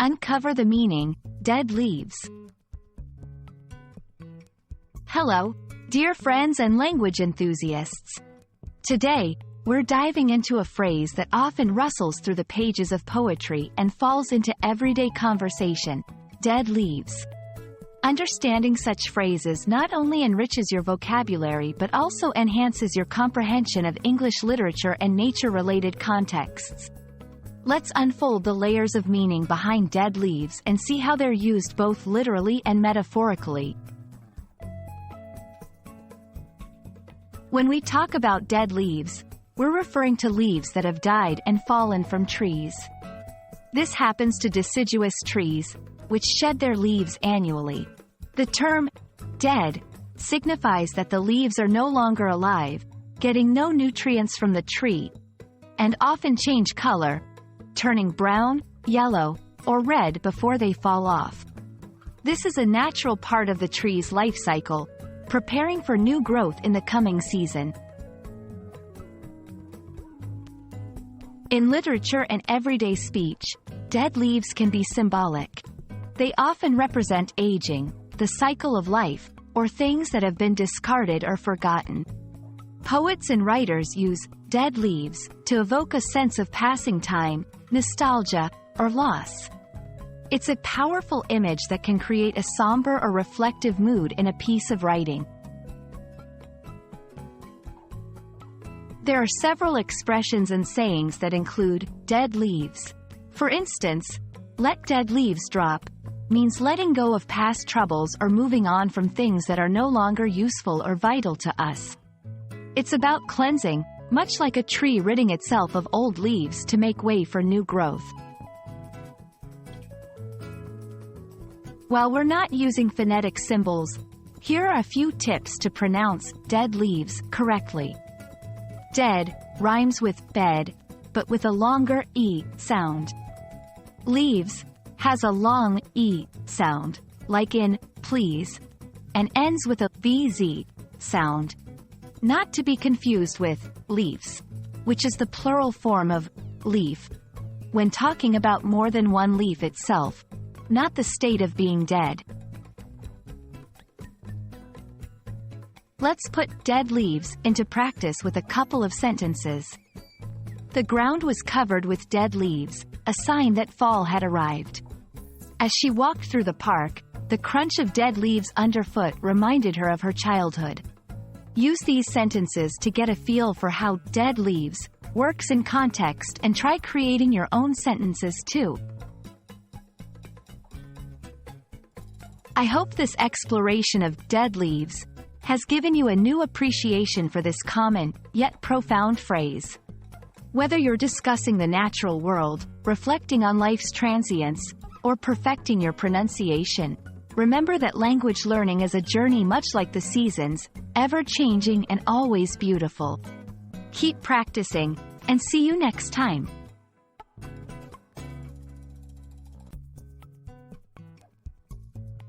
Uncover the meaning, dead leaves. Hello, dear friends and language enthusiasts. Today, we're diving into a phrase that often rustles through the pages of poetry and falls into everyday conversation: dead leaves. Understanding such phrases not only enriches your vocabulary but also enhances your comprehension of English literature and nature-related contexts. Let's unfold the layers of meaning behind dead leaves and see how they're used both literally and metaphorically. When we talk about dead leaves, we're referring to leaves that have died and fallen from trees. This happens to deciduous trees, which shed their leaves annually. The term dead signifies that the leaves are no longer alive, getting no nutrients from the tree, and often change color, turning brown, yellow, or red before they fall off. This is a natural part of the tree's life cycle, preparing for new growth in the coming season. In literature and everyday speech, dead leaves can be symbolic. They often represent aging, the cycle of life, or things that have been discarded or forgotten. Poets and writers use dead leaves to evoke a sense of passing time, nostalgia, or loss. It's a powerful image that can create a somber or reflective mood in a piece of writing. There are several expressions and sayings that include dead leaves. For instance, let dead leaves drop means letting go of past troubles or moving on from things that are no longer useful or vital to us. It's about cleansing, much like a tree ridding itself of old leaves to make way for new growth. While we're not using phonetic symbols, here are a few tips to pronounce dead leaves correctly. Dead rhymes with bed, but with a longer E sound. Leaves has a long E sound, like in please, and ends with a VZ sound. Not to be confused with leaves, which is the plural form of leaf, when talking about more than one leaf itself, not the state of being dead. Let's put dead leaves into practice with a couple of sentences. The ground was covered with dead leaves, a sign that fall had arrived. As she walked through the park, the crunch of dead leaves underfoot reminded her of her childhood. Use these sentences to get a feel for how dead leaves works in context and try creating your own sentences too. I hope this exploration of dead leaves has given you a new appreciation for this common, yet profound phrase. Whether you're discussing the natural world, reflecting on life's transience, or perfecting your pronunciation, remember that language learning is a journey much like the seasons, ever-changing and always beautiful. Keep practicing, and see you next time.